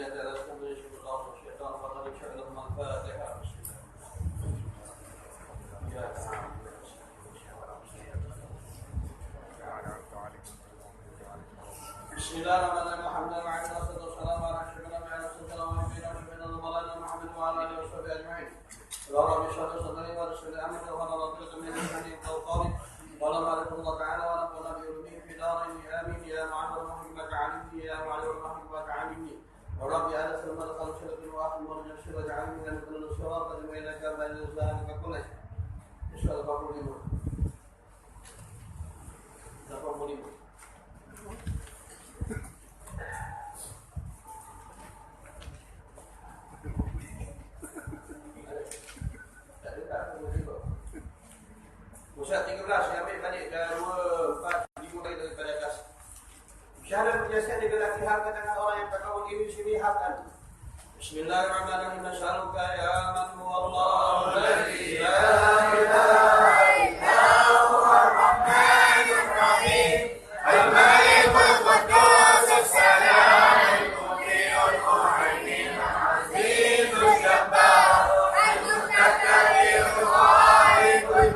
Bismillahirrahmanirrahim. Alhamdulillah wassalatu wassalamu ala asyrafil anbiya'i was salamu ala Muhammad wa ala alihi washabbihi ajma'in. Allahumma shalli wa sallim wa sallim ala Muhammad wa ala alihi wa la ma'rifatu ta'ala wa la nabiyyi fi darain amin ya ma'al muhammad ta'alimni ya ma'al muhammad ta'alimni wa rabbi ala sallallahu alaihi wa sallam wa ahmad wa nashir wa ja'alni min al-nusrat wa ilaka ba'da zalika kullu insyaallah baqulu Pusat 13, saya ambil balik 2, 4, dimulai daripada atas. Syahadat menjelaskan laki hak dengan orang yang takawun ini sini hakan. Bismillahirrahmanirrahim. Nas'aluka ya man huwa Allahu alladzi la ilaha illa huwa ar-rahmanur rahim. Al-malikul quddus as-salam al-mu'minul mu'min al-azizul jabbar al-mutakabbirul khaliqul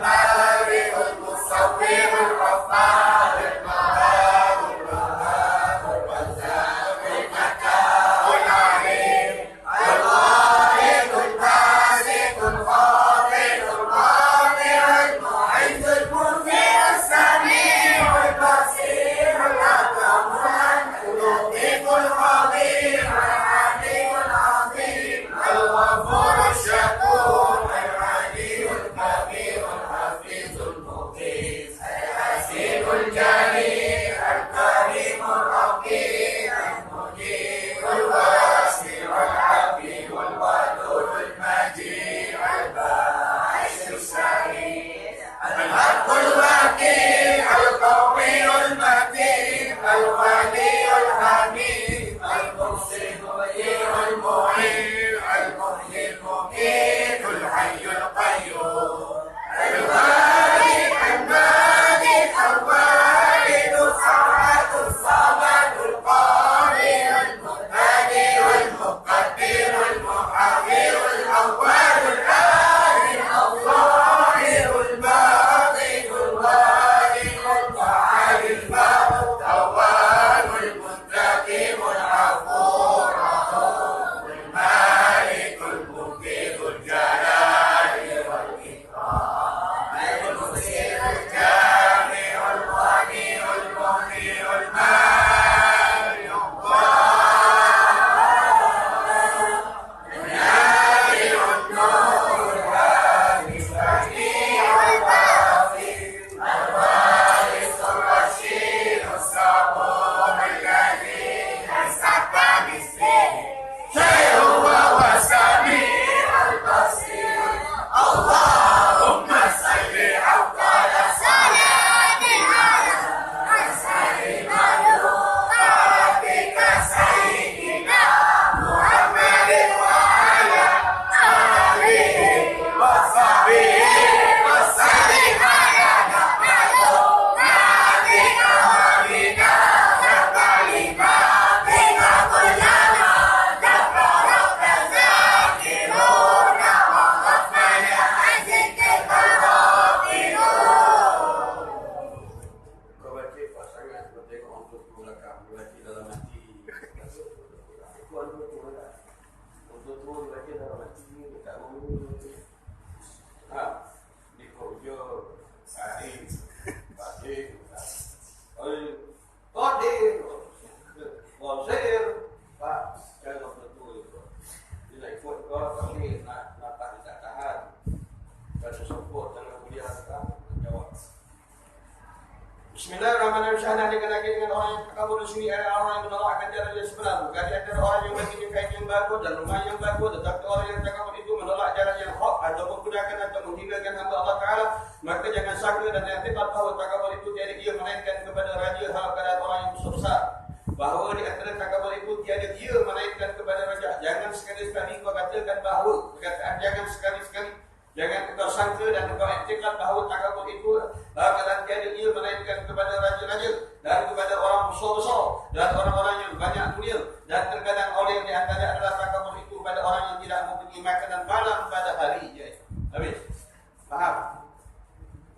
Bismillahirrahmanirrahim. Syahadat dengan orang yang takabur di sini adalah orang yang menolakkan jalan yang sebenar. Bukan antara orang yang memiliki kain yang bagus dan rumah yang bagus, tetapi orang yang takabur itu menolak jalan yang hak atau menggunakan atau menghinakan hamba Allah Taala. Maka jangan sangka dan i'tiqad bahawa takabur itu tiada ia melainkan kepada raja kepada orang yang besar. Bahawa di antara takabur itu tiada ia melainkan kepada raja. Jangan sekali-sekali kau katakan bahawa perkataan jangan sekali-sekali. Jangan engkau sangka dan engkau i'tiqad bahawa takabur itu bakalan tiada ia melainkan kepada raja-raja dan kepada orang besar-besar dan orang-orang yang banyak dunia, dan terkadang oleh di antara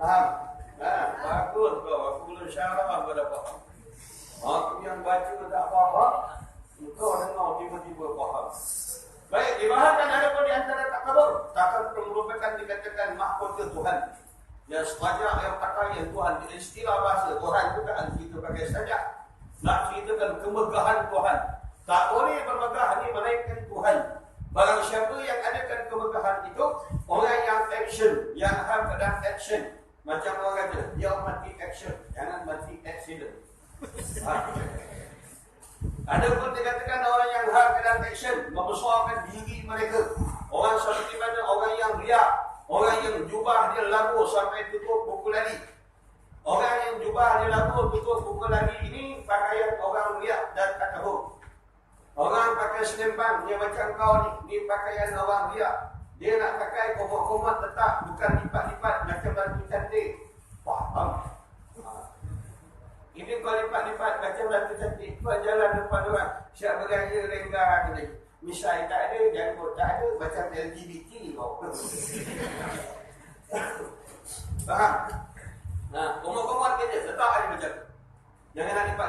Faham? Bagus kau. Aku belum syarah pada faham. Aku yang baca tak faham. Engkau dengar tiba-tiba faham. Baik, dibahagikan ada pun di antara takabur. Takabur merupakan dikatakan mahkota Tuhan. Yang sepanjang yang pakai yang Tuhan. Istilah bahasa Tuhan bukan kita pakai saja. Nak ceritakan kemegahan Tuhan. Tak boleh bermegah ni melainkan Tuhan. Barang siapa yang adakan kemegahan itu, orang yang action, yang have keadaan action. Macam orang kata, dia mati action, jangan mati accident. Ada pun dikatakan orang yang have keadaan action, membesarkan diri mereka. Orang seperti mana orang yang riak, orang yang jubah dia lagu sampai tutup buku lari. Orang yang jubah dia lagu tutup buku lari ini pakaian orang riak dan takabur. Orang pakai selempang, dia macam kau ni pakaian orang riak. Dia nak pakai komat-komat tetap, bukan lipat-lipat macam batu cantik. Faham? Ini kau lipat-lipat macam batu cantik. Kau jalan depan orang, siap bergaya lenggang ni. Misai tak ada, janggut tak ada, macam LGBT kau. Faham? Komat-komat kerja, tetap ada macam tu. Jangan nak lipat.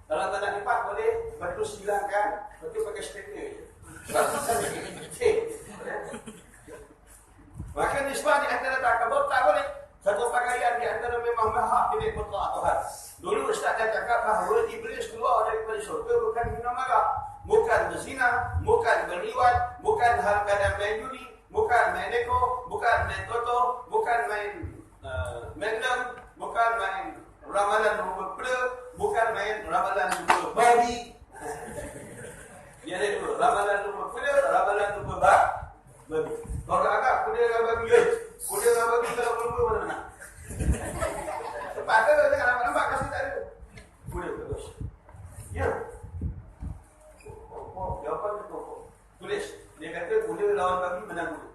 Kalau tak nak lipat boleh, batu silangkan, batu pakai stiker je. Maka nisbah di antara takabur tak boleh. Satu pakaian di antara memang mahal milik mutlak Tuhan. Dulu Ustaz dah cakap bahawa Iblis keluar daripada syurga bukan guna marah, bukan berzina, bukan berliwat, bukan hal kadang main judi, bukan main neko, bukan main toto, bukan main mendem, bukan main ramalan nombor pula, bukan main ramalan nombor babi. Dia ada dua, ramalan nombor pula, ramalan nombor babi. Kalau agak kuda dengan babi, kuda dengan babi kalau nombor mana menang? Cepat ke dengan nampak kasih tak ada. Kuda bagus. Ya. Jawapan itu. Tulis. Dia kata kuda lawan babi menang kuda.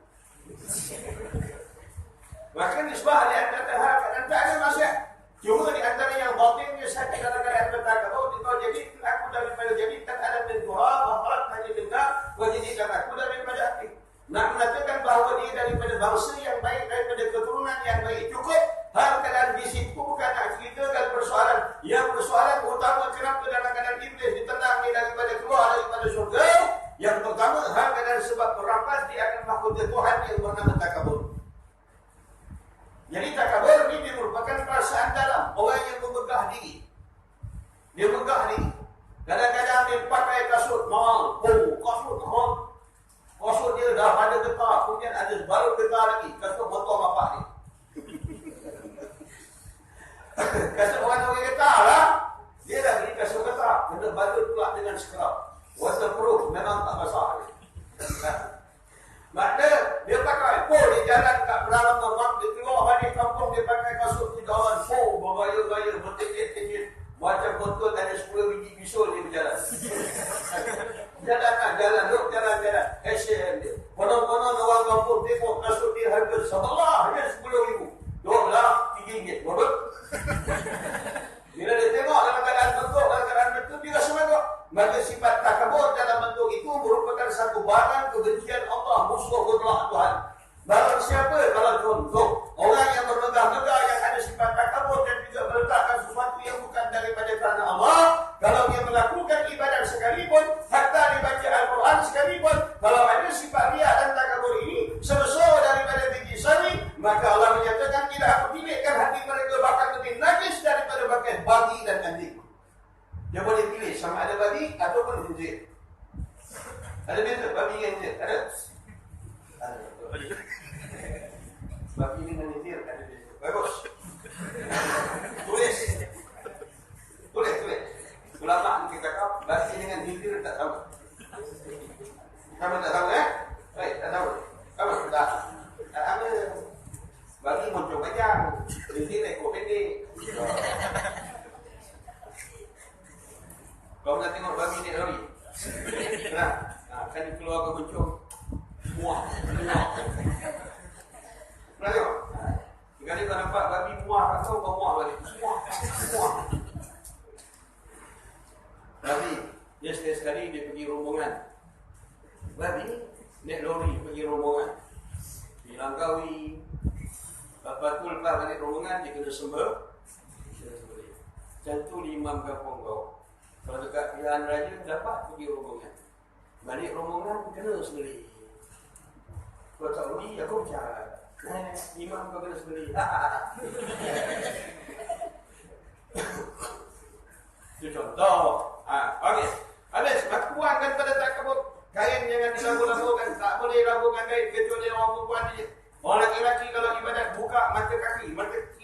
Bahkan nisbah di antara hal dan tak ada masalah. Cuma di antara yang batinnya saya kadang-kadang berkata, oh dikau jadi aku daripada jadi tak ada tentuha, baharat hanya dengar, kau jadikan aku daripada hati. Nak mengatakan bahawa dia daripada bangsa yang baik, daripada keturunan yang baik. Cukup hal keadaan di situ bukan nak ceritakan persoalan. Yang persoalan utama kenapa dalam keadaan Iblis ditendang ni daripada keluar daripada surga. Yang pertama hal keadaan sebab merampas dia akan mahkota Tuhan yang bernama takabur. Jadi takabur ini merupakan perasaan dalam orang yang memegah diri. Dia megah diri. Kadang-kadang dia pakai kasut mahal. Kasut mahal. Kasut dia dah ada getah. Kemudian ada baru getah lagi. Kasut motor bapak ni. Kasut orang getah lah. Dia dah beli kasut getah. Kena balut pula dengan scrub. Waterproof. Memang tak basah. Maknanya dia pakai dia jalan kat dalam rumah, dia keluar balik kampung, dia pakai kasut di kawan, bergaya-gaya, bertingkit-tingkit, macam betul ada 10 biji pisau dia berjalan. Jalan, duk jalan. Action dia. Konon-konon orang kampung tengok kasut dia harga sebelah dia 10,000. 12, RM3. Betul? Bila dia tengok dalam keadaan bentuk, dia rasa megah. Maka sifat takabur dalam bentuk itu merupakan satu barang kebencian Allah, musuh mutlak Tuhan. Barang siapa kalau contoh orang yang bermegah-megah yang ada sifat takabur dan juga meletakkan sesuatu yang bukan daripada kerana Allah, kalau dia melakukan ibadat sekalipun, hatta dibaca Al-Quran sekalipun, kalau ada sifat riya dan takabur ini sebesar daripada biji sawi, maka Allah menyatakan tidak aku pilihkan hati mereka bahkan lebih najis daripada pakai babi dan anjing. Dia boleh pilih sama ada babi ataupun khinzir. Ada beza babi dengan khinzir? Ada? Ada. Babi dengan khinzir ada beza. Bagus. Tulis. Ulama kita cakap babi dengan khinzir tak sama. Sama tak sama Baik, tak sama. Sama tak? Tak sama. Babi muncul panjang, khinzir ekor pendek. Kau nak tengok babi ni lori. Kenapa? Kan dia keluar ke bencong. Muah. Pernah tengok? Sekali kau nampak babi muah kat kau muah balik. Muah. Babi, dia sekali dia pergi rombongan. Babi naik lori pergi rombongan. Di Langkawi, Lepas tu lepas balik rombongan dia kena sembelih. Macam tu imam kampung kau. Kalau dekat pilihan raja dapat pergi rombongan. Balik rombongan kena sembelih. Kalau tak boleh aku bercakap. Imam kau kena sembelih. Itu contoh. Okey. Habis makuankan pada takabur. Kain jangan dilagu-lagukan. Tak boleh lagukan kain kecuali orang perempuan dia. Orang lelaki kalau ibadat buka mata kaki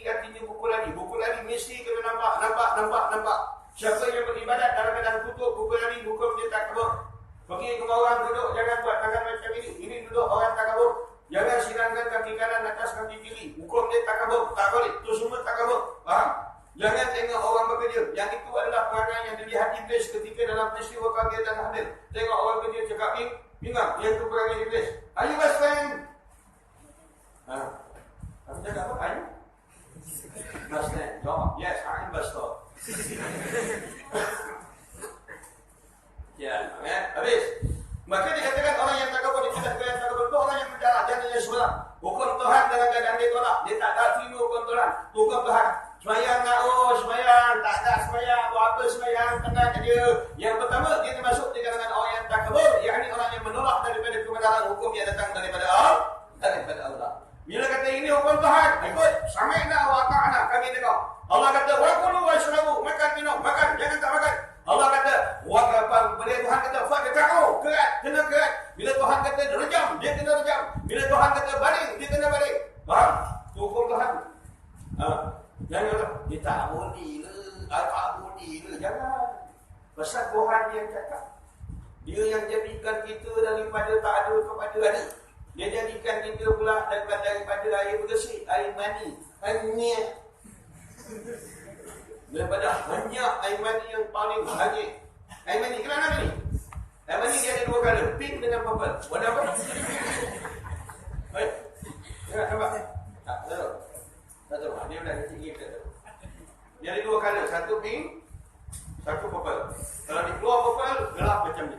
artinya buku lari mesti kena nampak. Siapa yang beribadat dalam keadaan tutup buku lari hukum dia takabur. Pergi ke orang duduk jangan buat tangan macam ini duduk orang takabur. Jangan silangkan kaki kanan atas kaki kiri. Hukum dia takabur, tak boleh. Itu semua takabur. Faham? Jangan tengok orang bekerja. Yang itu adalah perangai yang dilihat iblis ketika dalam peristiwa kaget dan hamil. Tengok orang bekerja cakap ingat yang itu perangai iblis. Are you best friend? Aku cakap apa? Are you? Best friend. Jawab. Yes, I am best friend. Ya, habis. Maka dikatakan orang yang takabur itu orang yang menjalankan jalannya sebelah. Hukum Tuhan dalam keadaan dia tolak. Dia tak terima hukum Tuhan. Hukum Tuhan. Semayang tak? Semayang. Tak ada semayang. Buat apa semayang? Tenang dia. Yang pertama, dia termasuk di kalangan orang yang takabur. Yakni orang yang menolak daripada kebenaran hukum yang datang daripada Allah. Bila kata ini hukum Tuhan, ikut. Sami'na wa ta'na. Kami tengok. Allah kata, wa kulu wa syurabu. Makan, minum. Makan. Jangan tak makan. Allah kata, bila Tuhan kata, fa'kata'u. Kena kerat. Bila Tuhan kata rejam, dia kena rejam. Bila Tuhan kata baling, dia kena baling. Faham? Itu hukum Tuhan. Jangan kata, dia tak boleh ke. Jangan. Pasal Tuhan yang cakap. Dia yang jadikan kita daripada tak ada kepada ada. Dia jadikan kita pula daripada air bersih, air mani. Hanya. Daripada hanya air mani yang paling hanyut. Air mani, kenapa ni? Air mani dia ada dua color, pink dengan purple. Warna apa? Nampak? Tak tahu. Tak tahu. Dia dah tinggi kita tahu. Dia ada dua color, satu pink, satu purple. Kalau dia keluar purple, gelap macam ni.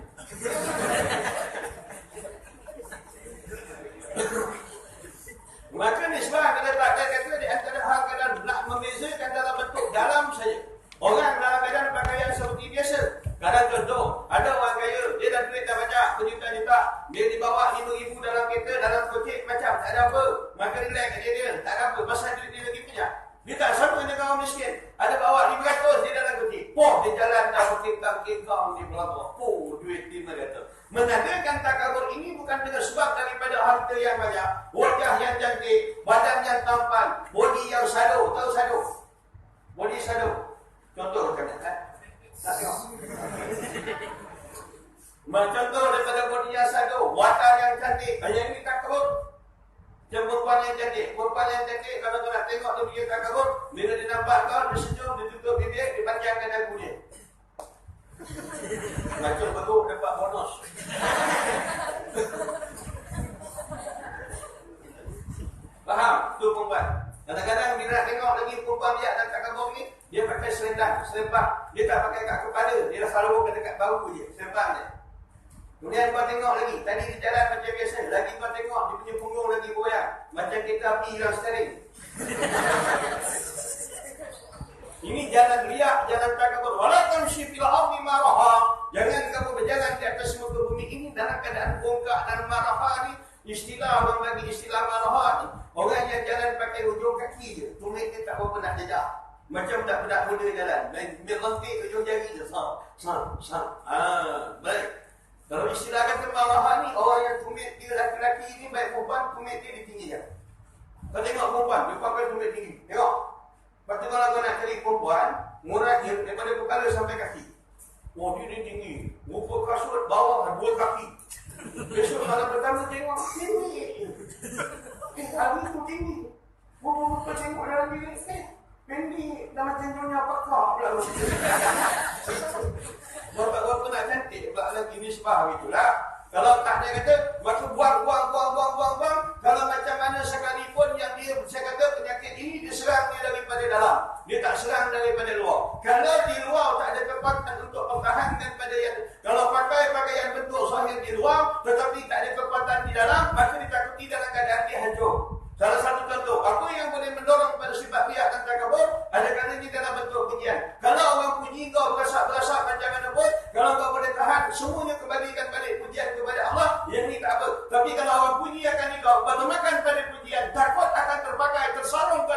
Maka nisbah kalau tak ada kata di antara hal kadang nak membezakan dalam bentuk dalam saja. Orang dalam keadaan pakaian seperti biasa. Kadang contoh, ada orang kaya, dia dah duit dah banyak, berjuta-juta. Dia dibawa 5,000 dalam kereta, dalam kocek macam tak ada apa. Maka relax kat dia, tak ada apa. Pasal duit dia lagi punya. Dia tak sama dengan orang miskin. Ada bawa 500 dia dalam kocek. Poh, dia jalan dah berkintang-kintang di belakang. Poh, duit 500. Menandakan takabur ini bukan dengan sebab daripada harta yang banyak, wajah yang cantik, badan yang tampan, body yang shadow. Tahu shadow? Body shadow. Contoh kan? Tak tengok. Contoh daripada body yang shadow, watak yang cantik. Yang ini takabur. Macam perempuan yang cantik, kalau kau nak tengok dia takabur, bila dia nampak kau, dia senyum, dia tutup bibir, dia panjangkan dagu dia. Macam betul dapat bonus. Faham? Tu perempuan. Kadang-kadang bila nak tengok lagi perempuan biak dan takabur ni, dia pakai serempak. Dia tak pakai kat kepala. Dia dah selalu ke dekat bahu je. Serempak je. Kemudian kau tengok lagi. Tadi dia jalan macam biasa. Lagi kau tengok dia punya punggung lagi goyang. Macam kereta api hilang steering. Ini jalan riak, jalan takabur. Walaupun syifil ardi maraha. Jangan kamu berjalan di atas muka bumi ini dalam keadaan bongkak dan maraha ni. Istilah orang bagi istilah maraha ni. Orang yang jalan pakai hujung kaki je. Tumit dia tak berapa nak jejak. Macam budak muda jalan. Dia lentik hujung jari je. Baik. Kalau istilah kata maraha ni, orang yang tumit dia laki-laki ni, baik perempuan, tumit dia di tinggi je. Kau tengok perempuan, dia pakai tumit tinggi. Tengok. Lepas tu kalau kau nak cari perempuan, murah je daripada kepala sampai kaki. Oh, dia tinggi. Rupa kasut bawah 2 kaki. Besok malam pertama tengok, tinggi. Hari tu tinggi. Rupa tengok dalam diri. Pendek. Dah macam nyonya pakar pula. Bapak-bapak nak cantik pula lagi nisbah itulah. Kalau tak dia kata, maka buang. Kalau macam mana sekalipun yang dia, saya kata penyakit ini diserang dia daripada dalam. Dia tak serang daripada luar. Kalau di luar tak ada kekuatan untuk mempertahankan pada yang, kalau pakai pakaian bentuk zahir di luar, tetapi tak ada kekuatan di dalam, maka ditakuti dalam keadaan dia hancur. Salah satu contoh, apa yang boleh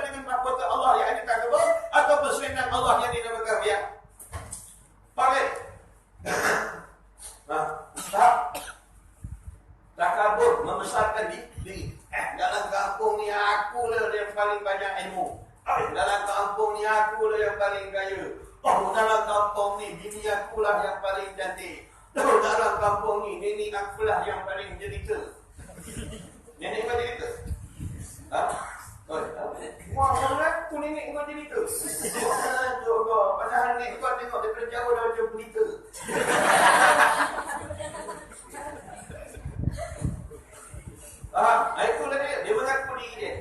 dengan mahkota Allah yang ada takabur atau perselendang Allah yang dinamakan riya? Pakai. Takabur membesarkan diri. Dalam kampung ni aku lah yang paling banyak ilmu. Dalam kampung ni aku lah yang paling kaya. Dalam kampung ni bini aku lah yang paling cantik. Dalam kampung ni nenek aku lah yang paling jelita. Nenek kau jelita? Wah, aku nenek kau jelita. Padahal nenek kau tengok daripada jauh dah macam jelita. Itulah dia mengaku diri dia.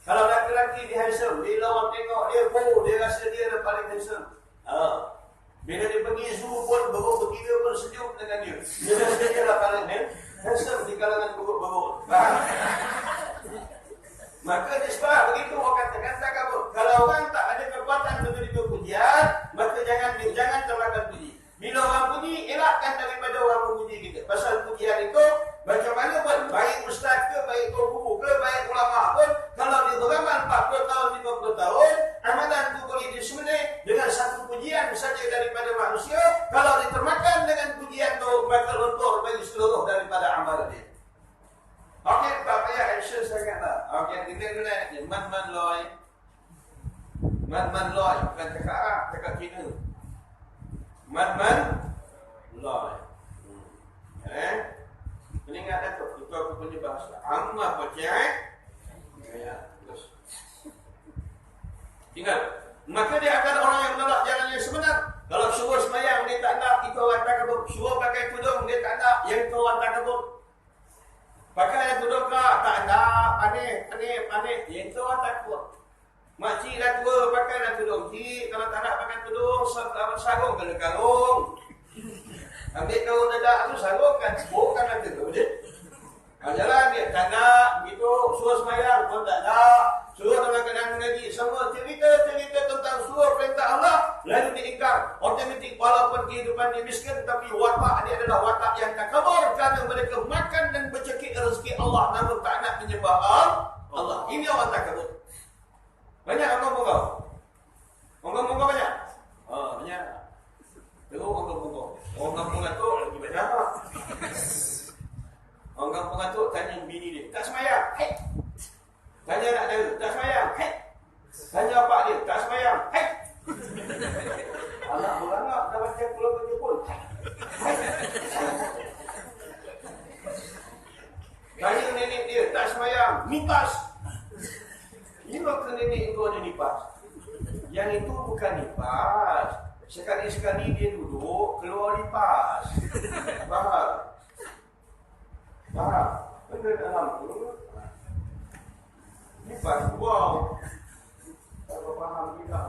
Kalau lelaki dia handsome, bila orang tengok dia, dia rasa dia paling handsome. Bila dia pergi zoo pun, bergurau-berkira pun sejuk dengan dia. Dia rasa dia lah paling handsome di kalangan bergurau-bergurau. Maka disebab begitu orang katakan takabur. Kalau orang tak ada kekuatan menerima pujian, maka jangan termakan puji. Bila orang puji, elakkan daripada orang memuji kita. Pasal pujian itu, macam mana pun, baik ustaz ke, baik guru ke, baik ulama pun, kalau dia beramal 40 tahun, 50 tahun, amalan itu boleh disembelih dengan satu pujian saja daripada manusia. Kalau ditermakan dengan pujian itu, maka luntur bagi seluruh daripada amalan dia. Okey, tak payah action sangatlah. Okey, kita kena man loy. Man loy, bukan cakap Arab, cakap Cina. Man loy. Peningat Datuk, itu aku punya bahasa. Amma percaya. Ya, terus. Tinggal. Maka dia akan orang yang menolak jalan yang sebenar. Kalau suruh semayang, dia tak nak, itu orang takabur. Suruh pakai tudung, dia tak nak, yang itu orang takabur. Pakai tudung kah? Tak nak, panik. Yang itu orang takabur. Makcik dah tua, pakailah tudung. Cik, kalau tak nak pakai tudung, sarung kena karung. Ambil kau dadak tu sarungkan, bukan ada tu je. Jalan dia tak nak begitu, suruh semayang pun tak nak, suruh kadang-kadang mengaji, semua cerita tentang suruh perintah Allah lalu diingkar. Otomatik walaupun kehidupan dia miskin, tapi watak dia adalah watak yang takabur kerana mereka makan dan bercekik rezeki Allah namun tak nak menyembah Allah. Ini orang takabur. Banyak ongkong-ongkong. Ongkong-ongkong banyak? Banyak. Terus ongkong-ongkong. Orang kampung atuk lagi banyak. Orang kampung atuk tanya bini dia, tak semayang? Hei. Tanya anak dia, tak semayang? Hei. Tanya bapak dia, tak semayang? Hei. Anak berangak dah macam pulau berjepun. Hei. Tanya nenek dia, tak semayang? Nipas. Ini waktu nenek itu ada nipas. Yang itu bukan nipas. Sekali-sekali dia duduk, keluar lipas. Faham? Benda dalam tu lipas, wow. Tak faham tidak.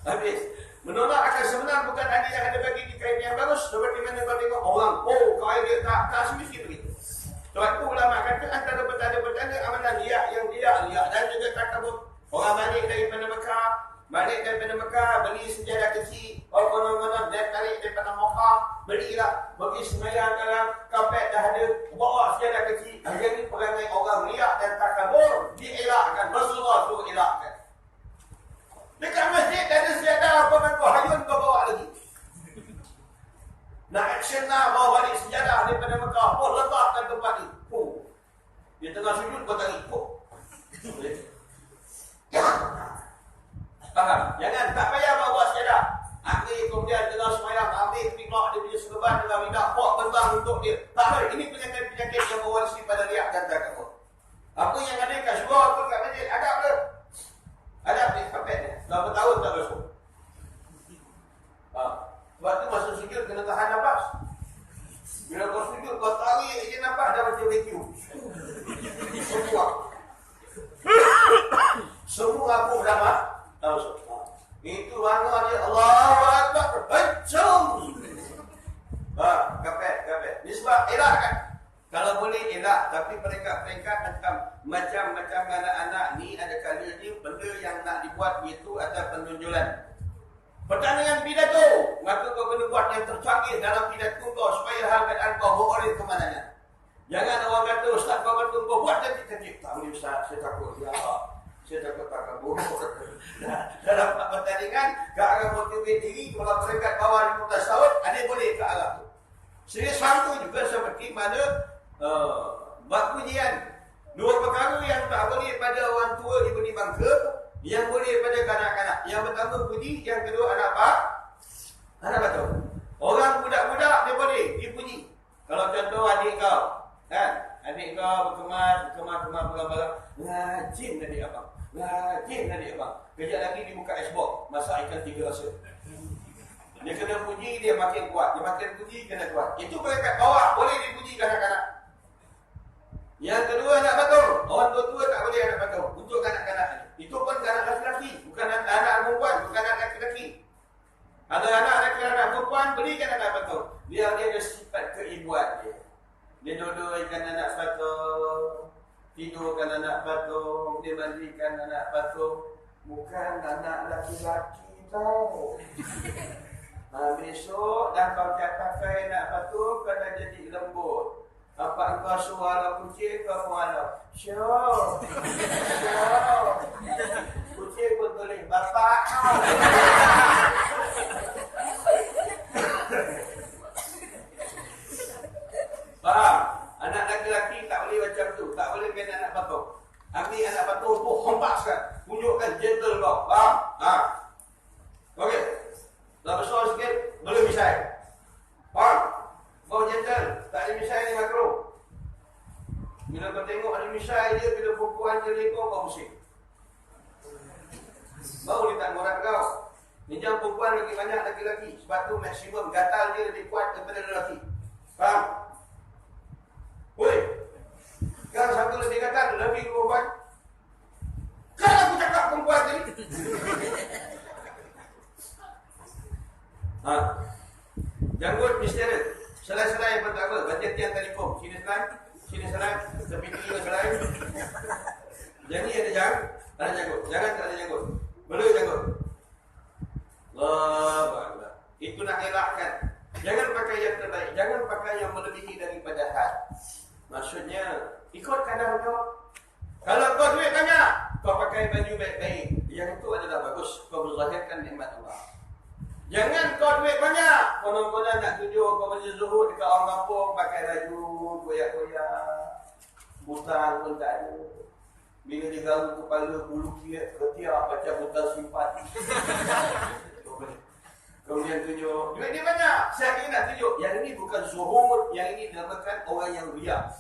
Habis. Menolak akal sebenar bukan ada yang ada bagi di kain yang bagus. Seperti mana kau tengok orang, kain dia tak semestinya begitu. Sebab itu ulama kata antara petanda-petanda amalan liak yang tidak liak dan juga takabur. Orang balik daripada Mekah, beli sejadah kecil, orang dia tarik daripada Mekah, belilah, bagi semayang dalam kapet dah ada, bawa sejadah kecil. Yang ini perangai orang riak dan takabur, dielakkan, Rasulullah suruh elakkan. Dekat masjid ada sejadah, apa kau hayun kau bawa lagi. Nak action lah, bawa balik sejadah daripada Mekah, letakkan tempat ni. Dia tengah sujud, kau tarik. Faham? Jangan, tak payah bawa sejadah. Ambil kemudian tengah semayang, ambil pinggak dia punya serban dengan minyak pok bentang untuk dia. Tak boleh, ini penyakit-penyakit yang mewarisi pada riak dan takabur. Apa yang ada kat syurga tu kat masjid, adab ke? Adab ni, kapet ni. Dah bertahun tak masuk. Sebab tu masa sujud kena tahan nafas. Bila kau sujud, kau tarik je nafas dah macam vacuum. Semua aku dapat masuk. Itu bangga dia, Allahu Akbar. Hancur. Kapet. Ni sebab elak kan? Kalau boleh elak, tapi peringkat-peringkat macam anak-anak ni ada kali ni benda yang nak dibuat itu ada penunjulan. Pertandingan pidato, maka kau kena buat yang tercanggih dalam pidato kau supaya hal keadaan kau beroleh ke mananya. Jangan orang kata, Ustaz kau kata, kau buat cantik-cantik. Tak boleh Ustaz, saya takut. Ya Allah, saya takut takabur. Dalam pertandingan, ke arah motivasi diri, kalau mereka bawah 15 tahun, ada boleh ke arah tu. Sama juga seperti mana bab pujian. Dua perkara yang tak boleh pada orang tua diberi bangsa, yang boleh pada kanak-kanak. Yang pertama puji, yang kedua anak apa? Anak batu. Orang budak-budak dia boleh dipuji. Kalau contoh adik kau, kan? Adik kau berkemas barang-barang. Rajin adik abang. Rajin adik abang. Kejap lagi dia buka Xbox, masak ikan 3 rasa. Dia kena puji, dia makin kuat. Dia makin puji, kena kuat. Itu peringkat bawah, boleh dipuji kanak-kanak. Yang kedua anak batul. Orang tua-tua tak boleh anak batul. Untuk kanak-kanak ni. Itu pun anak lelaki. Bukan anak perempuan. Bukan anak lelaki. Ada anak lelaki perempuan, berikan anak batul. Biar dia ada sifat keibuan dia. Dia dudukkan anak batul. Tidurkan anak batul. Dia mandikan anak batul. Bukan anak lelaki-lelaki tau. Besok dah kau tak pakai anak batul, kau dah jadi lembut. Apa kau suara kucing, kau mualaf. Syok. Kucing pun boleh. Bapak. Faham? Anak lelaki tak boleh macam tu. Tak boleh kena anak batul. Ambil anak batul tu, hempaskan. Tunjukkan gentle kau. Faham? Okey. Dah besar sikit, belum misai. Faham? Kau gentle. Tak ada misai ni makro. Bila kau tengok ada misai dia, bila perempuan dia lekor, kau pusing. Baru dia tak ngorak kau. Minjam perempuan lagi banyak laki-laki. Sebab tu maksimum gatal dia lebih kuat daripada lelaki. Faham? Woi. Kalau satu lebih gatal, lebih perempuan. Kan aku cakap perempuan tadi. Janggut misterius. Selai-selai yang pertama, baca tiang telefon. Sini selai, tepi kiri selai. Jadi ada janggut. Jangan tak ada janggut. Belum janggut. Allah. Itu nak elakkan. Jangan pakai yang terbaik. Jangan pakai yang melebihi daripada had. Maksudnya, ikut kadar kau. Kalau kau duit banyak, kau pakai baju baik-baik. Yang itu adalah bagus. Kau berzahirkan nikmat Allah. Jangan kau duit banyak. Konon-konon nak tunjuk kau macam zuhud dekat orang kampung, pakai baju koyak-koyak. Butang pun tak ada. Bila dia garu kepala bulu ketiak macam butang simpati. Kemudian tunjuk duit dia banyak. Saya ingin nak tunjuk yang ini bukan zuhud, yang ini dinamakan orang yang riak.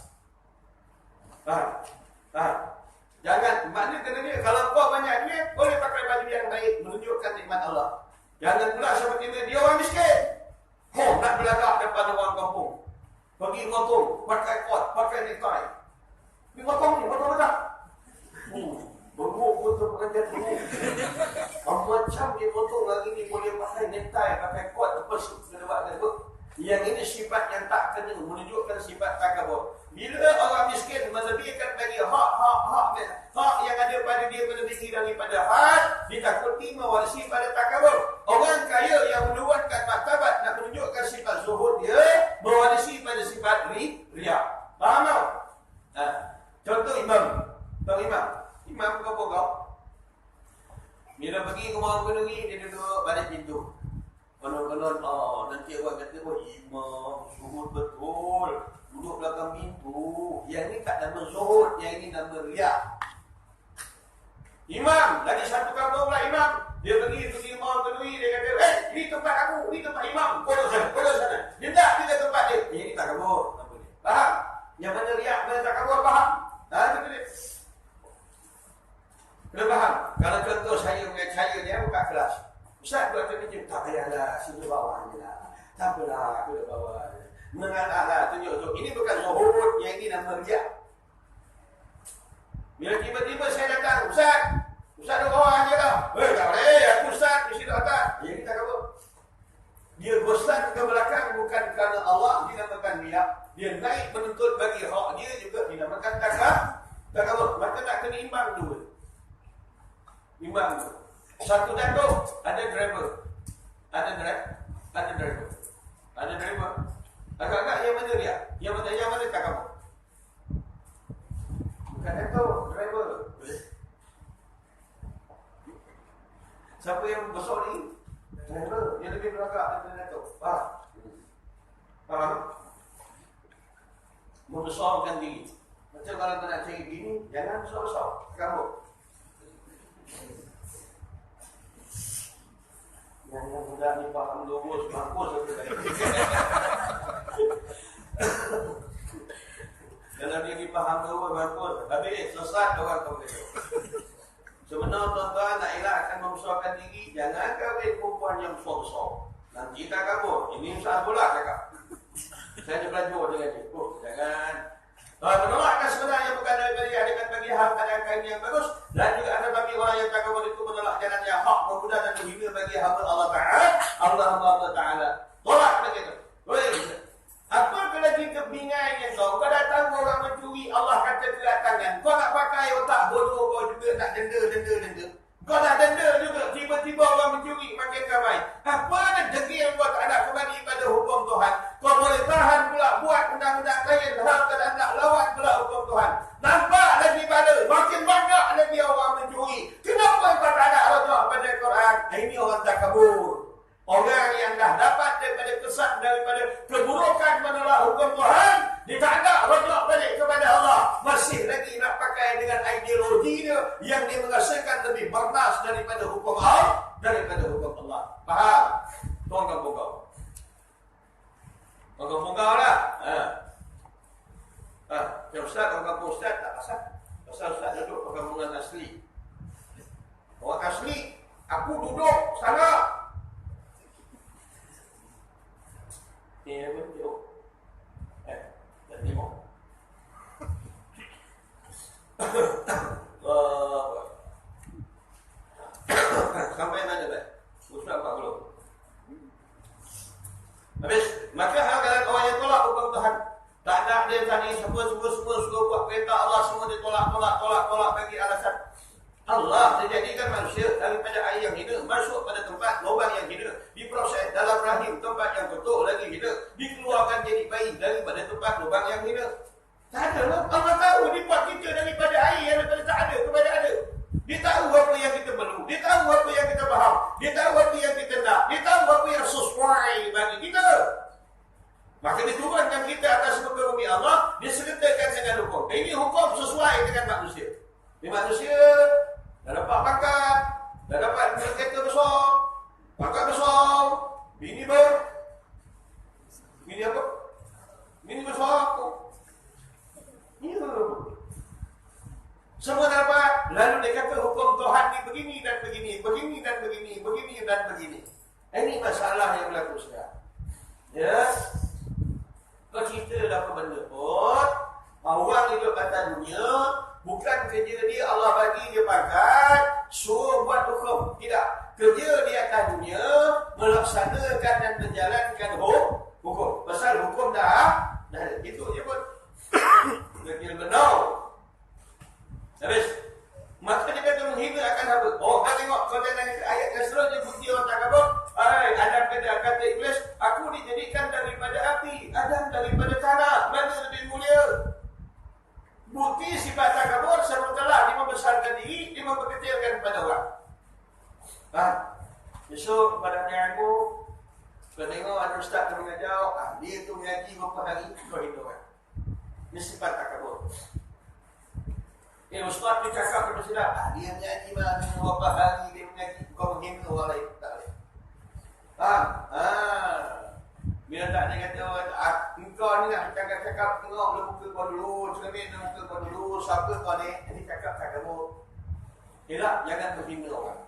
Jangan, maknanya kena dia. Kalau kau banyak duit, boleh pakai baju yang baik, menunjukkan nikmat Allah. Jangan pula seperti dia orang miskin. Nak belagak depan orang kampung. Pergi ngotong, pakai kot, pakai necktie. Ni ngotong ni, ngotong tak? Benguk pun tu pekerja benguk. Macam dia ngotong lagi ni boleh pakai necktie, pakai kot, lepas tu yang ini sifat yang tak kena, menunjukkan sifat takabur. Bila orang miskin melebihkan bagi hak yang ada pada dia melebihi daripada had, ditakuti mewarisi pada takabur. Orang kaya yang meluahkan martabat nak menunjukkan sifat zuhud dia, mewarisi pada sifat riak. Faham tak? Contoh imam. Tahu imam? Imam apa kau? Bila pergi ke rumah penuri, dia duduk pada pintu. Konon-konon, nanti orang kata, imam, zuhud betul. Duduk belakang pintu. Yang ni tak nama zuhud, yang ini nama riak. Imam, lagi satu kampung pula imam. Dia pergi rumah penuri, dia kata, ini tempat aku, ini tempat imam. Kau duduk sana. Dia tak pilih tempat dia. Yang ini tak kabur. Faham? Yang mana riak, mana tak kabur, faham? Itu dia. Kena faham? Kalau contoh saya dia buka kelas. Ustaz buat kerja, tak payahlah, sini bawah je lah. Tak apalah, aku dah bawah. Mengalah, tunjuk. Ini bukan zuhud, yang ini nama riak. Bila tiba-tiba saya datang, Ustaz duduk bawah je lah. Tak boleh, aku Ustaz, mesti duduk atas. Yang ini tak apa. Dia bosan ke belakang bukan kerana Allah dinamakan riak. Dia naik menuntut bagi hak dia juga dinamakan takabur. Maka nak kena imbang dua. Imbang dua. Satu jatuh, ada driver. Ada driver. Agak-agak yang mana dia? Yang mana tak kamu? kata driver. Siapa yang besar ni? Driver. Yang lebih belakang daripada Dato'. Faham? Faham? Membesarkan diri. Macam kalau kita nak cari bini, jangan besar-besar. Kamu. Yang mudah ni faham lurus, mampus. Kalau dia dipaham lurus, mampus. Habis, sesat orang tu. Sebenarnya tuan-tuan nak elakkan membesarkan diri, jangan kahwin perempuan yang besar-besar. Nanti tak kabur. Ini usaha pula cakap. Saya ada belajar dengan dia. Oh, jangan. Menolakkan sebenarnya bukan daripada adegan bagi hal keadaan kain yang bagus, dan juga ada bagi orang yang tak kabur itu menolak jalan yang hak, memudah dan menghina bagi hamba Allah Ta'ala. Tolak begitu. Boleh. Apa lagi kebingungan kau? Kau dah tahu orang mencuri, Allah kata kerat tangan. Kau nak pakai otak bodoh kau juga nak denda. Kau dah denda juga. Tiba-tiba orang mencuri makin ramai. Apa ada degil kau tak nak kembali pada hukum Tuhan? Kau boleh tahan pula buat undang-undang lain. Hal tak nak lawan pula hukum Tuhan. Nampak lagi pada makin banyak lagi orang mencuri. Kenapa kau tak nak rojak pada Quran? Ini orang tak kabur. Orang yang dah dapat daripada kesan daripada keburukan menolak hukum Tuhan, dia tak ada rojak balik kepada Allah. Masih lagi nak pakai dengan ideologi dia yang dia merasakan lebih bernas daripada hukum Allah, daripada hukum Allah. Faham? Tuan-tuan pokok. Tuan-tuan pokok lah. Ya Ustaz, orang kampung Ustaz tak pasal. Pasal Ustaz duduk perkampungan asli. Orang asli, aku duduk sana. Ini apa? Jauh. Dan lima. Sampai mana dah? Ustaz 40. Habis, maka hal-hal orang yang tolak hukum Tuhan. Tak ada dia tadi semua suruh buat perintah Allah semua ditolak bagi alasan. Allah menjadikan manusia daripada air yang hina masuk pada tempat lubang yang hina, diproses dalam rahim tempat yang betul lagi hina, dikeluarkan jadi bayi daripada tempat lubang yang hina. Tak ada lah. Allah tahu dia buat kita daripada air yang daripada tak ada kepada ada. Dia tahu apa yang kita perlu, dia tahu apa yang kita faham, dia tahu apa yang kita nak, dia tahu apa yang sesuai bagi kita. Maka diturunkan kita atas muka bumi Allah, disertakan dengan hukum. Ini hukum sesuai dengan manusia. Di manusia dah dapat pangkat, dah dapat kereta besar, pangkat besar, bini apa? Bini besar aku. Ya. Semua dapat. Lalu dia kata hukum Tuhan ni begini dan begini, begini dan begini, begini dan begini. Ini masalah yang berlaku sekarang. Ya. Kau cerita dah apa benda pun, orang hidup atas dunia, bukan kerja dia Allah bagi dia pangkat, suruh buat hukum. Tidak. Kerja dia atas dunia, melaksanakan dan menjalankan hukum. Pasal hukum dah ada. Itu je pun. Kerja benar. Habis. Maka dia kata menghina akan apa? Oh, kau tengok kau tengok ayat yang seterusnya bukti orang tak kabur. Adam kata Iblis, aku dijadikan daripada api, Adam daripada tanah. Mana lebih mulia? Bukti sifat takabur setelah dia membesarkan diri, dia memperkecilkan kepada orang. Besok pada aku, kau tengok ada ustaz yang mengajar, dia tu mengaji berapa hari, kau hidup kan. Ini sifat takabur. Ustaz dia cakap kepada sedap, dia mengaji berapa hari, dia mengaji, kau menghina orang lain, tak boleh. Bila tak dia kata, engkau ni nak cakap-cakap, tengok muka kau dulu, cermin muka kau dulu, siapa kau ni, ini cakap tak kamu. Tidak, jangan menghina orang.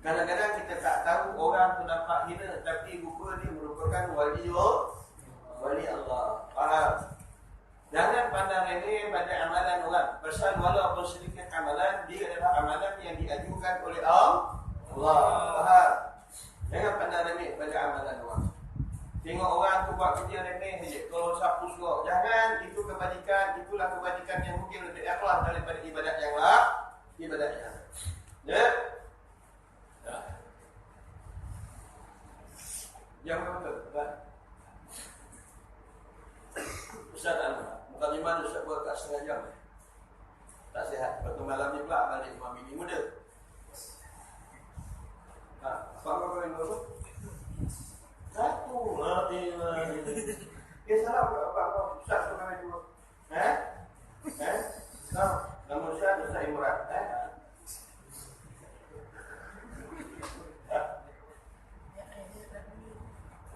Kadang-kadang kita tak tahu orang tu nampak hina, tapi rupa dia merupakan wali Allah. Faham? Jangan pandang remeh pada amalan orang. Pasal walaupun sedikit amalan, dia adalah amalan yang diajukan oleh Allah. Faham? Jangan pandang remeh pada amalan orang. Tengok orang tu buat kerja remeh saja. Kalau sapu suruh, jangan, itu kebajikan, itulah kebajikan yang mungkin lebih ikhlas daripada ibadat yang lain. Ibadat yang lain. Ya? Yang betul. Ustaz Anwar, bukan iman Ustaz buat kat setengah jam. malam ni pula balik rumah bini muda. Apa yang dulu? Satu. Salah apa Ustaz sebenarnya dulu. Nama Ustaz Imran.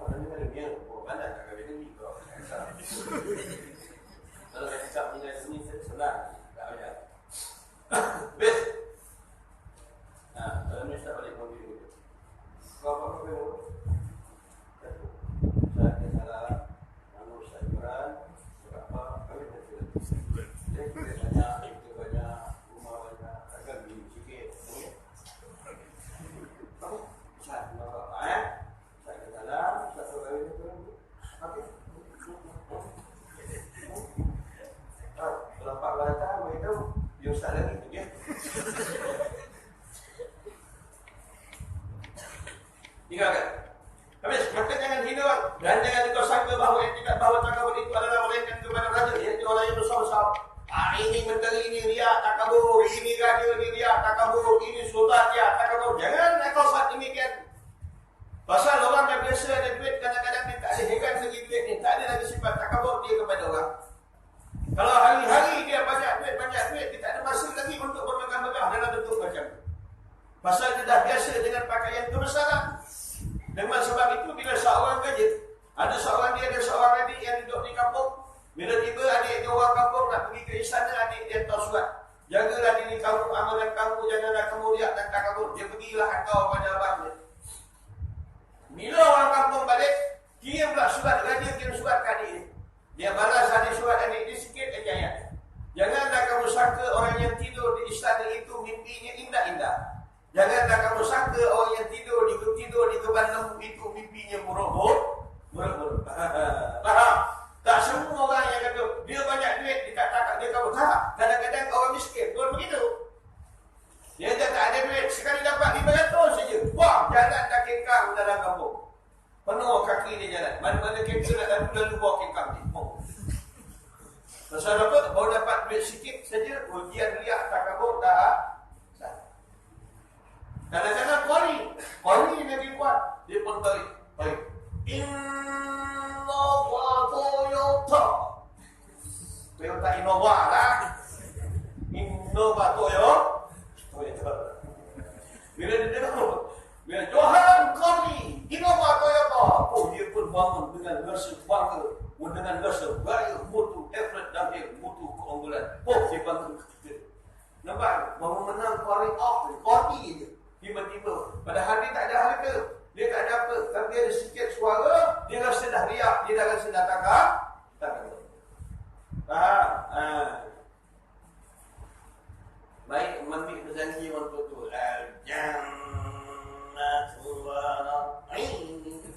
Ini ada dia. Mana nak kahwin ni kau? Kalau saya cakap tinggal sini senang. Tak payah. Best. Kalau ni Ustaz balik mobil dulu. Kau apa dulu? Saya salah. Nama Ustaz Imran. Berapa kahwin dah sudah. Kita banyak rumah banyak. Agak beli sikit. Apa? Ustaz, apa? Saya salah. Ustaz kahwin dulu. Okey. Kalau Pak Lata beritahu, dia Ustaz lagi. Okay? Tinggalkan. Habis, maka jangan hina dan jangan engkau sangka bahawa etikat bahawa takabur itu adalah melainkan kepada raja, iaitu orang yang besar-besar. Ini menteri, ini riak, takabur, ini raja, ini riak, takabur, ini sultan, riak, takabur. Jangan engkau saat demikian. Pasal orang yang biasa ada duit, kadang-kadang dia tak ada hegan segi duit ni, tak ada lagi sifat takabur dia kepada orang. Kalau hari-hari dia banyak duit, dia tak ada masa lagi untuk bermegah-megah dalam bentuk macam tu. Pasal dia dah biasa dengan pakaian kebesaran. Dengan sebab itu, bila seorang kerja, ada seorang adik yang duduk di kampung. Bila tiba adik dia orang kampung nak pergi ke istana, adik dia hantar surat. Jagalah diri kamu, amalan kamu, janganlah kamu riak dan takabur. Dia pergilah hantar pada abang dia. Bila orang kampung balik, kirim pula surat, raja kirim surat ke adik dia. Dia balas adik surat adik dia sikit aja ayat. Janganlah kamu sangka orang yang tidur di istana itu mimpinya indah-indah. Janganlah kamu sangka orang yang tidur di kebun lembu itu mimpinya murah-murah. Faham? Tak semua orang yang kata dia banyak duit, dia tak dia kamu. Tak. Kadang-kadang orang miskin pun begitu. Dia tak ada duit, sekali dapat 500 saja. Wah, jalan dah kekang dalam kampung. Penuh kaki dia jalan. Mana-mana kereta nak lalu bawa kekang dia. Pasal apa? Baru dapat duit sikit saja, ujian riak takabur dah. Kadang-kadang Qori Nabi buat, dia pun tarik. Innova Toyota. Toyota Innova lah. Innova Toyota. Bila dia dengar, bila Johan Qori Innova Toyota, dia pun bangun dengan rasa bangga, dengan rasa gaya, mutu effort dan mutu keunggulan. Dia bangun ketika nampak baru menang Qori je. Tiba-tiba, padahal dia tak ada harga, dia tak ada apa, tapi dia ada sikit suara, dia rasa dah riak, dia dah rasa dah takak. Baik, ambil berjanji untuk tu.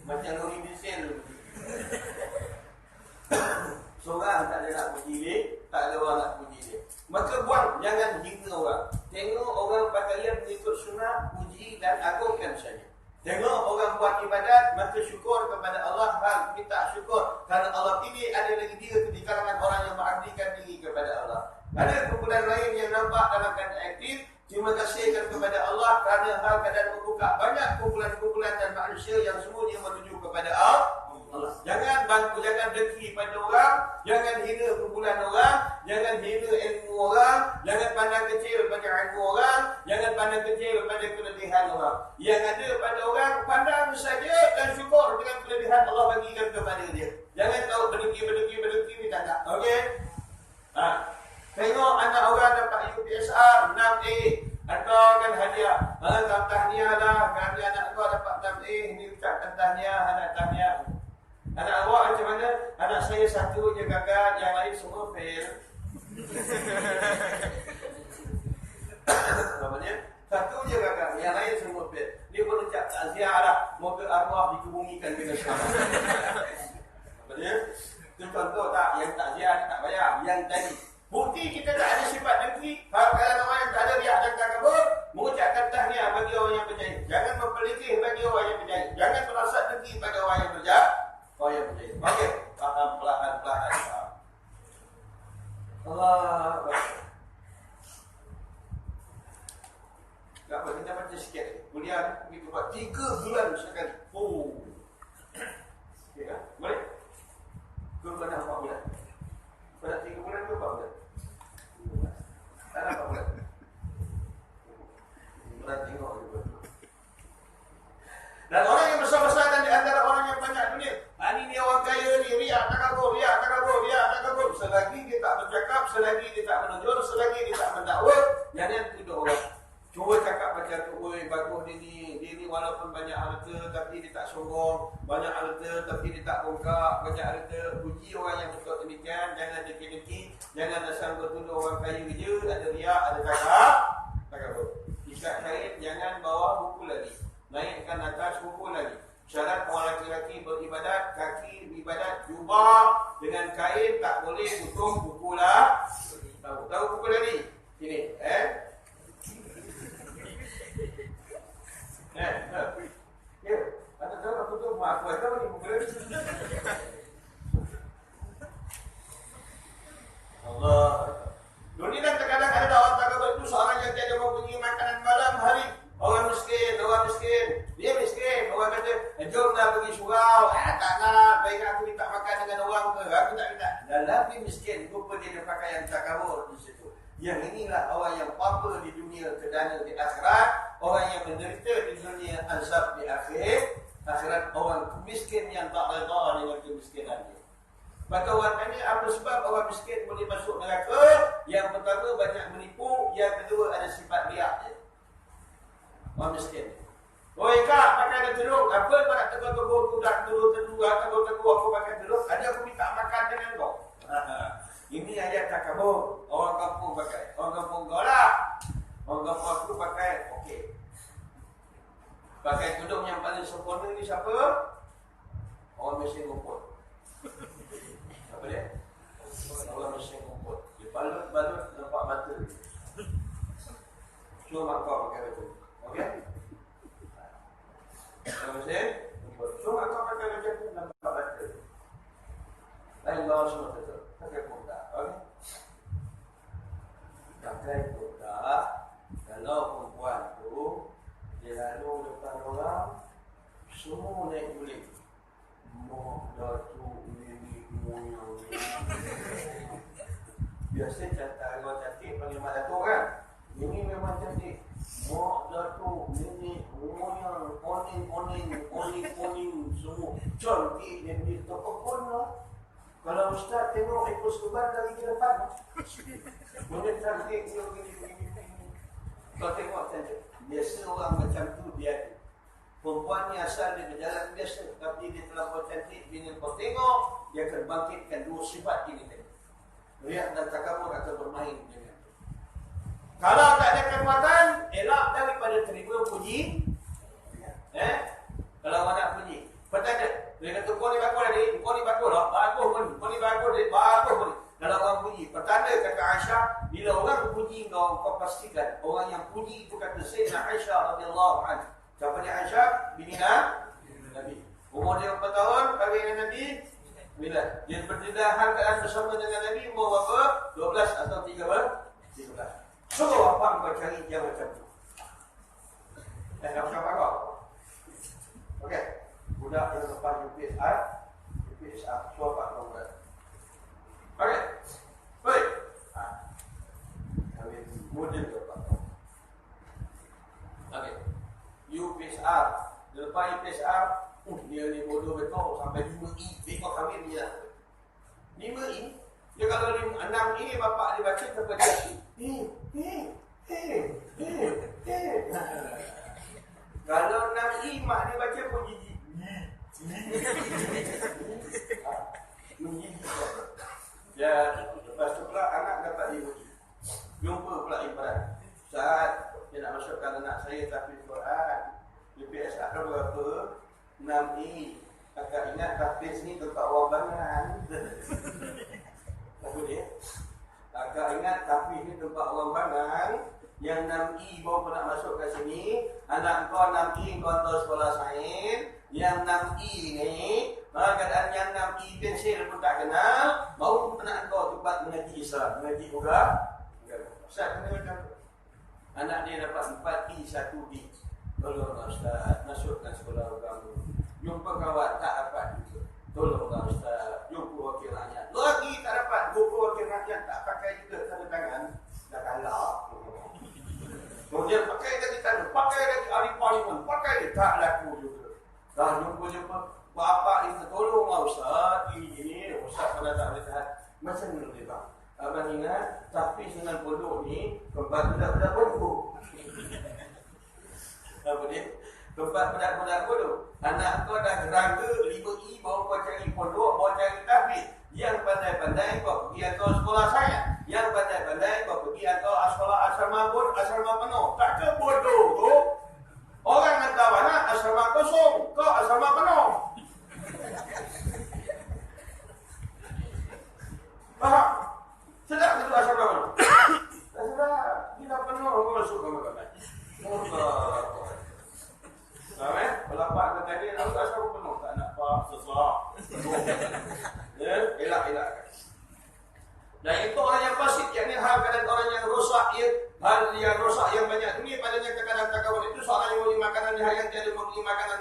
Macam Nuri Bisil. Seorang tak ada nak puji dia, tak ada orang nak puji dia. Maka buang, jangan hina orang. Tengok orang pakaian mengikut sunnah, puji dan agungkan saja. Tengok orang buat ibadat, maka syukur kepada Allah dan minta syukur kerana Allah pilih ada lagi dia di kalangan orang yang mengabdikan diri kepada Allah. Ada kumpulan lain yang nampak dalam keadaan aktif, terima kasihkan kepada Allah kerana hal keadaan membuka banyak kumpulan-kumpulan dan manusia yang semuanya menuju kepada Allah. Jangan bantu, jangan dengki pada orang, jangan hina kumpulan orang, jangan hina ilmu orang, jangan pandang kecil pada ilmu orang, jangan pandang kecil pada kelebihan orang. Yang ada pada orang, pandang saja dan syukur dengan kelebihan Allah bagikan kepada dia. Jangan tahu berdengki ni tak. Okey? Tengok anak orang dapat UPSR 6A, hantarkan hadiah. Tahniah lah, kerana anak kau dapat 6A, ini ucapkan tahniah, anak tahniah. Anak awak macam mana? Anak saya satu je gagal, yang lain semua fail. Namanya satu je gagal, yang lain semua fail. Dia pun ucap takziah lah, moga arwah dikebumikan dengan selamat. Namanya itu contoh tak, yang takziah tak bayar, yang tadi. Bukti kita tak ada sifat dengki. Kalau orang yang tak ada riak dan takabur, mengucapkan tahniah bagi orang yang berjaya. Jangan memperlikih bagi orang yang berjaya. Jangan merasa dengki pada orang yang berjaya. Okey, faham perlahan-lahan. Allah. sikit lagi. Kuliah pergi buat 3 bulan sekali. Oh. Okey kan? Boleh? 2 bulan 4 bulan. Pada 3 bulan ke 4 bulan? Tak ada 4 bulan. Bulan tengok juga. Dan orang yang besar-besar dan di antara orang yang banyak dunia. Ini orang kaya ni, riak tak kabur. Selagi dia tak bercakap, selagi dia tak menunjuk, selagi dia tak mendakwa, jangan tuduh orang. Cuba cakap macam tu, oi bagus dia ni walaupun banyak harta tapi dia tak sombong, banyak harta tapi dia tak bongkak, banyak harta. Puji orang yang betul demikian, jangan deki-deki, jangan asal bertuduh orang kaya je, ada riak, ada cakap, tak kabur. Ikat kain jangan bawa buku lagi. Naikkan atas buku lagi. Syarat orang lelaki beribadat, kaki beribadat, jubah dengan kain tak boleh tutup buku lah. Tahu buku lagi? Ini, ya, ada tahu aku tu mak aku tahu ni buku lagi. Allah. Dunia dan terkadang ada orang takabur itu seorang yang tiada mempunyai makanan malam hari. Orang miskin, dia miskin. Orang kata, jom dah pergi surau. Tak nak, baik aku minta makan dengan orang ke. Aku tak minta. Dalam dia miskin, rupa dia ada pakaian takabur di situ. Yang inilah orang yang apa di dunia kedana di akhirat. Orang yang menderita di dunia azab di akhirat. Orang miskin yang tak reda dengan kemiskinannya. Maka orang tanya apa sebab orang miskin boleh masuk neraka? Yang pertama banyak menipu, yang kedua ada sifat riak je. Orang miskin. Oi kak, pakai ada telur. Apa kau nak tegur-tegur budak telur-telur, tegur-tegur aku pakai telur? Tadi aku minta makan dengan kau. Ini ayat takabur. Orang kampung pakai. Orang kampung kau lah. Orang kampung aku pakai. Okey. Pakai tudung yang paling sempurna ni siapa? Orang mesin rumput. Apa dia? Orang mesin rumput. Dia balut-balut nampak mata. Cuma kau pakai baju. Okey? Orang mesin rumput. Cuma kau pakai baju tu nampak mata. Lain bawa semua tu. Pakai punda. Okey? Pakai punda. Kalau perempuan tu dia lalu depan orang, semua naik guling. Mak datuk ini moyang. Biasa cantik orang cantik panggil mak datuk kan? Ini memang cantik. Mak datuk ini moyang, oning semua cantik dan dia terpekun lah. Kalau ustaz tengok ekor seban lagi ke depan, mana cantik dia begini. Kau tengok cantik. Biasa orang macam tu dia. Perempuan ni asal dia berjalan biasa, tapi dia terlalu cantik. Bila kau tengok, dia akan bangkitkan dua sifat ini tadi. Riak dan takabur akan bermain dengan itu. Kalau tak ada kekuatan, elak daripada terima puji. Kalau orang nak puji, pertanda dia kata kau ni bagus tadi, kau ni bagus lah, bagus pun, kau ni bagus tadi, bagus pun. Kalau orang puji, pertanda kata Aisyah, bila orang puji kau pastikan orang yang puji itu kata Sayyidina Aisyah radhiyallahu anha. Siapa ni Aisyah? Bini Nabi. Umur dia 4 tahun, kahwin dengan Nabi. Bila dia bertindahan bersama dengan Nabi, umur berapa? 12 atau 13. Suruh apa kau cari dia macam tu. Siapa kau? Okey. Budak yang lepas UPSR, suruh apa kau buat? Okey. Baik. Kahwin model ke apa? Okey. UPSR, lepas UPSR, dia ni bodoh betul sampai 5E. Tengok kahwin dia 5E. Dia kalau 6E bapak dia baca kepada dia kalau 6E mak dia baca pun jijik. Ya, lepas tu pula anak dapat diuji. Jumpa pula ibarat. Saat dia nak masukkan anak saya tapi Quran UPSR berapa? 6E. Agak ingat tahfiz ni tempat orang bangan. Apa dia? Agak ingat tahfiz ni tempat orang bangan. Yang 6E baru nak masuk kat sini. Anak kau 6E kau hantar sekolah sains. Yang 6E ni keadaan yang 6E pensil pun tak kenal. Baru anak kau tempat mengaji Islam. Mengaji juga. Ustaz kena macam tu. Anak dia dapat 4E 1D. Tolonglah Ustaz, masukkan sekolah kamu. Jumpa kawan tak dapat juga. Tolonglah Ustaz, jumpa wakil rakyat. Lagi tak dapat, jumpa wakil rakyat tak pakai juga tanda tangan. Dah kalah. Kemudian pakai lagi tanda, pakai lagi ahli parlimen, pakai lagi tak laku juga. Dah jumpa bapak ni tolonglah Ustaz, ini Ustaz pada tak boleh tahan. Macam mana dia bang? Abang ingat, tapi 90 ni kembar budak-budak bodoh. Apa dia? Tempat budak-budak bodoh. Anak kau dah gerangga 5i bawa kau cari pondok, bawa cari tahfiz. Yang pandai-pandai kau pergi atau sekolah sains. Yang pandai-pandai kau pergi atau sekolah asrama penuh. Tak ke bodoh tu? Orang hantar anak asrama kosong, kau asrama penuh. Faham? Sedap itu asrama penuh. Tak sedap. Bila penuh kau masuk ke mana? Allah. Pelapak ke tadi lalu asal penuh tak nak apa sesak. Ya, elak-elak. Dan itu orang yang fasik, yakni hal keadaan orang yang rosak, hal yang rosak yang banyak. Ini padanya keadaan takabur itu soalan yang membeli makanan di hari yang tiada membeli makanan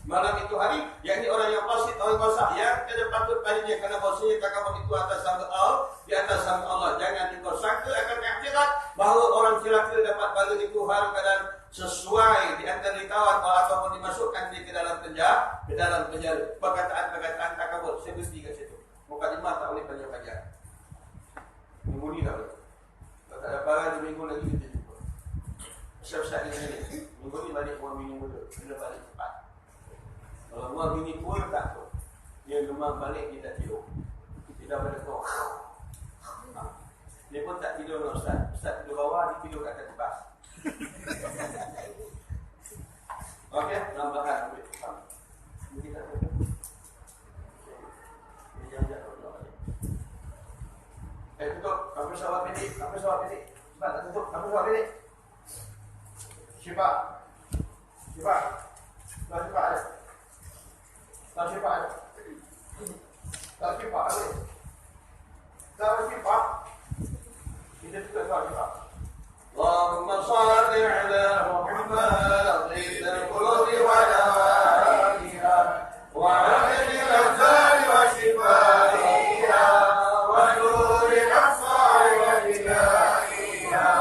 malam itu hari, yakni orang yang fasik, orang rosak yang tidak patut padanya kerana bahasanya takabur itu atas nama Allah, di atas nama Allah. Jangan engkau sangka akan akhirat bahawa orang celaka dapat bala itu hal keadaan sesuai di antara ditawan ataupun dimasukkan ke dalam penjara. Perkataan takabur saya mesti kat situ. Mukadimah tak boleh panjang-panjang. Minggu ni tak boleh. Kalau tak ada barang 2 minggu lagi kita jumpa. Siap-siap ni. Minggu ni balik 1 minggu dulu. Kena balik cepat. Kalau 2 minggu pun tak tu. Dia lemah balik dia tak tidur. Tidak pada tu. Dia pun tak tidur dengan Ustaz. Ustaz tidur bawah, dia tidur kat atas bas. Okey, nambahan duit. Mungkin tak ada. Tutup. Kamu sawat pendek. Cepat tak tutup. Kamu sawat pendek. Syifa ada. Tak Syifa ada. Kita juga tahu Syifa. Allahumma salli ala Muhammad sayyidil qulubi wa dawaiha wa ahli al-azali wa shifaiha wa nuril absar wa bilaiha.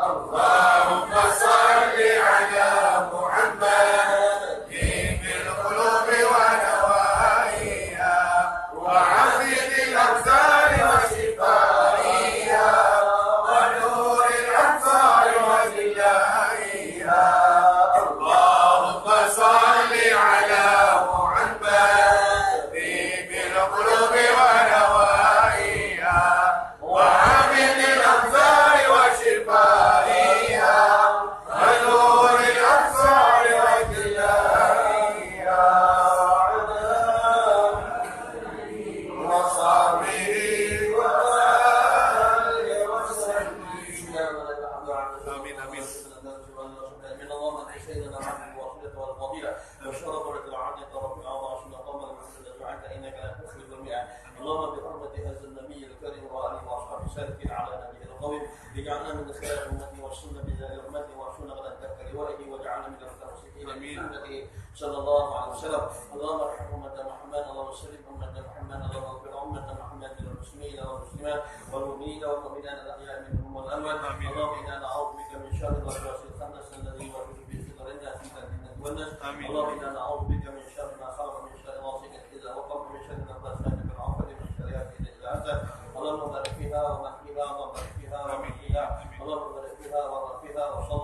Allahumma salli ala Muhammad sayyidil qulubi wa dawaiha wa ahli al-azali wa shifaiha wa nuril absar wa bilaiha. Allahumma salli ala Muhammad sayyidil qulubi wa dawaiha wa ahli al-absar wa shifaiha wa nuril absar wa bilaiha. Wa sahbihi wa alihi wa sallam. Amin. اللهم بحرمة هذا النبي الكريم وآله وأصحابه سالكين على نبيه القويم اجعلنا من خير أمته والسنة بذات أمته وارحمنا غدا تحت لوائه واجعلنا من المتمسكين بسنته صلى الله عليه وسلم. اللهم ارحم أمة محمد، اللهم سلم أمة محمد، اللهم اغفر أمة محمد من المسلمين والمسلمات والمؤمنين والمؤمنات الأحياء منهم والأموات. اللهم إنا نعوذ بك من شر الوسواس الخنس الذي يوسوس في صدور الناس من الجنة والناس. اللهم إنا نعوذ بك من شر ما خلق، من شر غاسق إذا وقب، من شر النفاثات في العقد، من شر حاسد إذا حسد. اللهم بارك فيها ومحيها، اللهم بارك فيها ومحيها، اللهم بارك فيها وبارك فيها. وصلى